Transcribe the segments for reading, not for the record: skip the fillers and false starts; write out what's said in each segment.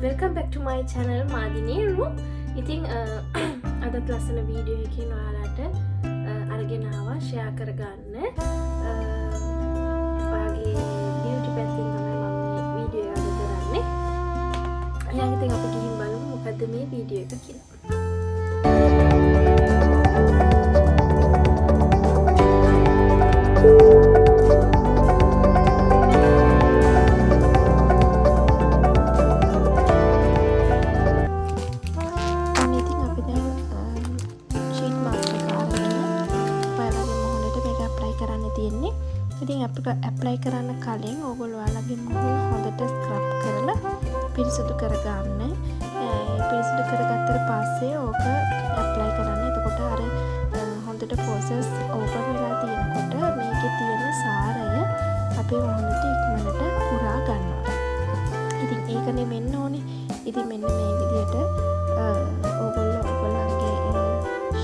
welcome back to my channel මාදිනේරු. ඉතින් අදත් ලස්සන වීඩියෝ එකකින් ඔයාලට අරගෙන ආවා ෂෙයා කරගන්න. ඔයාගේ බියුටි පැත්තෙන් තමයි මම මේ වීඩියෝ එක කරන්නේ. එහෙනම් ඉතින් අපි ගිහින් බලමු මොකද්ද මේ වීඩියෝ එක කියලා. ඉතින් apply කරන්න කලින් ඕගොල්ලෝ ඔයාලගේ මුහුණ හොඳට ස්ක්‍රබ් කරලා පිරිසිදු කරගන්න. පිරිසිදු කරගත්තට පස්සේ ඕක apply කරන්න. එතකොට අර හොඳට process open වෙලා තියෙනකොට මේකේ තියෙන සාරය අපේ මුහුණට ඉක්මනට උරා ගන්නවා. ඉතින් ඒක නෙමෙන්න ඕනේ. ඉතින් මෙන්න මේ විදිහට ඕගොල්ලෝ ඔයගොල්ලන්ගේ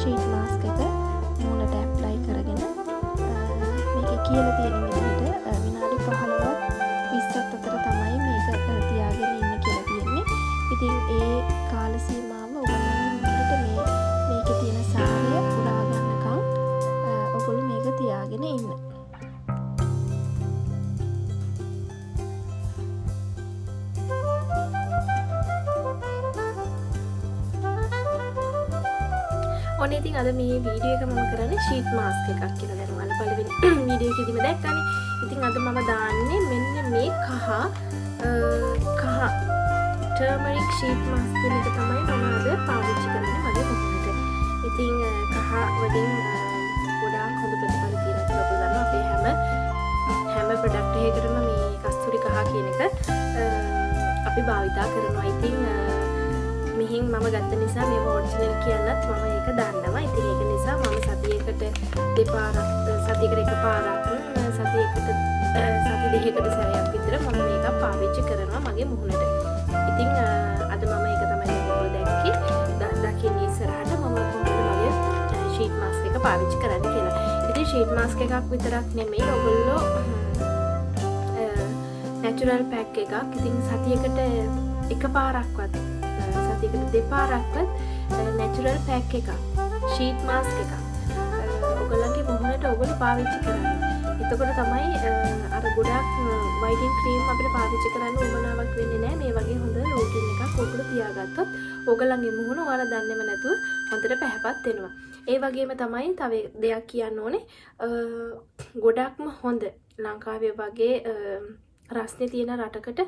sheet mask එක මුහුණට apply කරගෙන කියලා තියෙන විදිහට විනාඩි 15ක් 20ක් අතර තමයි මේක තියාගෙන ඉන්න කියලා තියෙන්නේ. ඉතින් ඒ කාල සීමාව ඔයගොල්ලෝ මේකේ තියෙන සාරය උරා ගන්නකම් ඔයගොල්ලෝ මේක තියාගෙන ඉන්න. ඔන්න ඉතින් අද මේ වීඩියෝ එක මම කරන්නේ sheet mask එකක් කියලා. දැන් ඔයාලා පළවෙනි වීඩියෝ එකේදීම දැක්කනේ. ඉතින් අද මම දාන්නේ මෙන්න මේ කහ turmeric sheet mask එක තමයි මම අද පාවිච්චි කරන්නේ මගේ මුහුණට. ඉතින් කහ වලින් ගොඩාක් හොඳ ප්‍රතිඵල තියෙනවා කියලා අපි දන්නවා. අපේ හැම ප්‍රොඩක්ට් එකකටම මේ කස්තුරි කහ කියන එක අපි භාවිතා කරනවා. ඉතින් මෙහින් මම ගත්ත නිසා මේ ඔරිජිනල් කියන්නත් මම ඒක දන්නවා. ඉතින් ඒක නිසා මම සතියකට දෙපාරක් සතියකට එකපාරක් සති දෙකකට සැරයක් විතර මම මේක පාවිච්චි කරනවා මගේ මුහුණට. ඉතින් අද මම ඒක තමයි ඔයගොල්ලෝ දැක්කේ. දකින්නේ ඉස්සරහට මම කොහොමද මගේ sheet mask එක පාවිච්චි කරන්න කියලා. ඉතින් sheet mask එකක් විතරක් නෙමෙයි ඔයගොල්ලෝ natural pack එකක්. ඉතින් සතියකට එකපාරක්වත් සතියකට දෙපාරක්වත් natural pack එකක් sheet mask එකක් ඔයගොල්ලන්ගේ මුහුණට ඔයගොල්ලෝ පාවිච්චි කරන්න. එතකොට තමයි අර ගොඩක් whitening cream අපිට පාවිච්චි කරන්න උවමනාවක් වෙන්නේ නැහැ. මේ වගේ හොඳ routine එකක් ඔයගොල්ලෝ තියාගත්තොත් ඔයගොල්ලන්ගේ මුහුණ ඔයාලා දන්නේම නැතුව හොඳට පැහැපත් වෙනවා. ඒ වගේම තමයි තව දෙයක් කියන්න ඕනේ. ගොඩක්ම හොඳ ලංකාවේ වගේ රස්නේ තියෙන රටකට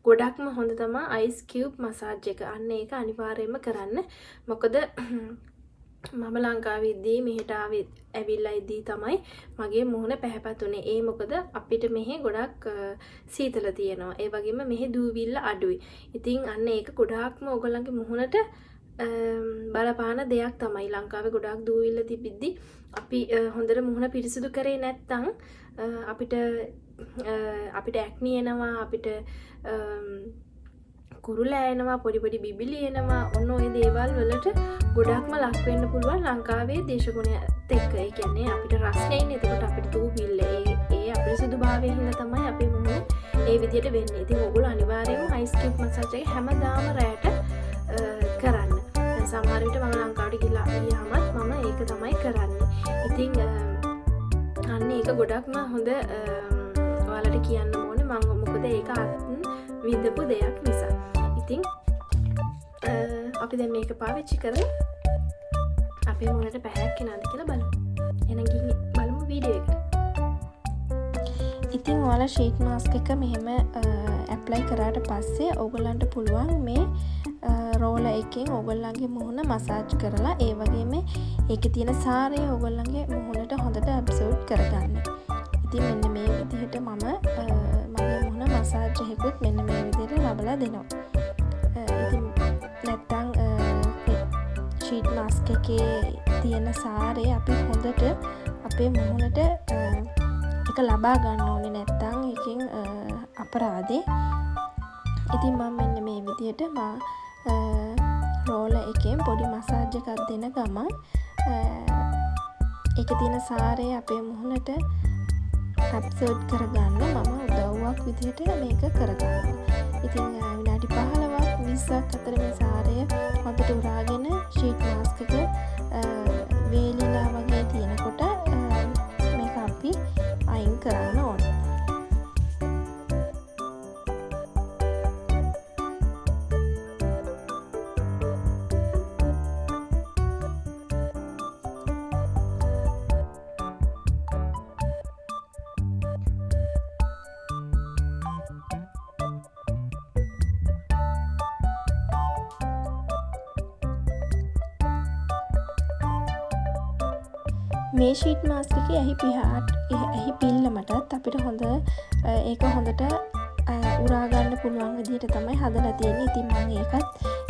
ගොඩක්ම හොඳ තමයි ice cube massage එක. අන්න ඒක අනිවාර්යයෙන්ම කරන්න. මොකද මම ලංකාවේදී මෙහෙට ඇවිල්ලා ඉදී තමයි මගේ මුහුණ පැහැපත් උනේ. ඒ මොකද අපිට මෙහෙ ගොඩක් සීතල තියෙනවා. ඒ වගේම මෙහෙ දූවිල්ල අඩුයි. ඉතින් අන්න ඒක ගොඩාක්ම ඔයගොල්ලන්ගේ මුහුණට බලපාන දෙයක් තමයි. ලංකාවේ ගොඩාක් දූවිල්ල තිබිද්දි අපි හොඳට මුහුණ පිරිසිදු කරේ නැත්නම් අපිට ඇක්නි එනවා, අපිට කුරුල එනවා, පොඩි බිබිලි එනවා. ඔන්න ඔය දේවල් වලට ගොඩක්ම ලක් වෙන්න පුළුවන් ලංකාවේ දේශගුණයත් එක්ක. ඒ කියන්නේ අපිට රස්නේ ඉන්නේ. එතකොට අපිට දූවිල්ල ඒ අපිරිසුදුභාවයෙන් හින්දා තමයි අපේ මුහුණ ඒ විදිහට වෙන්නේ. ඉතින් ඔයගොල්ලෝ අනිවාර්යයෙන්ම ice cube massage එක හැමදාම රැයට කරන්න. සමහර විට මම ලංකාවට ගියාමත් මම ඒක තමයි කරන්නේ. ඉතින් අන්න ඒක ගොඩක්ම හොඳ ඔයාලට කියන්න ඕනේ මම මොකද ඒක විඳපු දෙයක් නිසා. ඉතින් අපි දැන් මේක පාවිච්චි කරලා අපේ මුහුණට පැහැයක් එනවද කියලා බලමු. එහෙනම් ගිහින් බලමු වීඩියෝ එකට. ඉතින් ඔයාලා sheet mask එක මෙහෙම apply කරාට පස්සේ ඕගොල්ලන්ට පුළුවන් මේ roller එකෙන් ඕගොල්ලන්ගේ මුහුණ massage කරලා ඒ වගේම ඒකේ තියෙන සාරය ඕගොල්ලන්ගේ මුහුණට හොඳට absorb කරගන්න. ඉතින් මෙන්න මේ විදිහට මම මගේ මුහුණ massage එකකුත් මෙන්න මේ විදිහට ලබලා දෙනවා. ඉතින් නැත්තම් sheet mask එකේ තියෙන සාරය අපි හොඳට අපේ මුහුණට එක ලබා ගන්න ඕනේ. නැත්තම් එකෙන් අපරාධේ. ඉතින් මම මෙන්න මේ විදිහට roller එකෙන් පොඩි massage එකක් දෙන ගමන් ඒකේ තියෙන සාරය අපේ මුහුණට absorb කරගන්න මම උදව්වක් විදිහට මේක කරගන්නවා. ඉතින් විනාඩි 15ක් 20ක් අතර මේ සාරය හොඳට උරාගෙන ෂීට් මාස්ක් එක වේලිලා වගේ තියෙනකොට මේක අපි අයින් කරන්න ඕන. මේ ෂීට් මාස්ක් එකේ ඇහි පිල්ලමටත් අපිට හොඳ ඒක හොඳට උරා ගන්න පුළුවන් විදිහට තමයි හදලා තියෙන්නේ. ඉතින් මම ඒකත්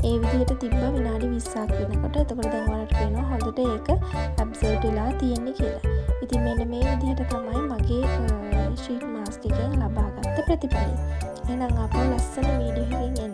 ඒ විදිහට තිබ්බ විනාඩි 20ක් වෙනකොට. එතකොට දැන් ඔයාලට පේනවා හොඳට ඒක ඇබ්සර්බ් වෙලා තියෙන්නේ කියලා. ඉතින් මෙන්න මේ විදිහට තමයි මගේ ෂීට් මාස්ක් එකෙන් ලබාගත්ත ප්‍රතිඵලය. එහෙනම් අපෝ ලස්සන වීඩියෝ එකකින්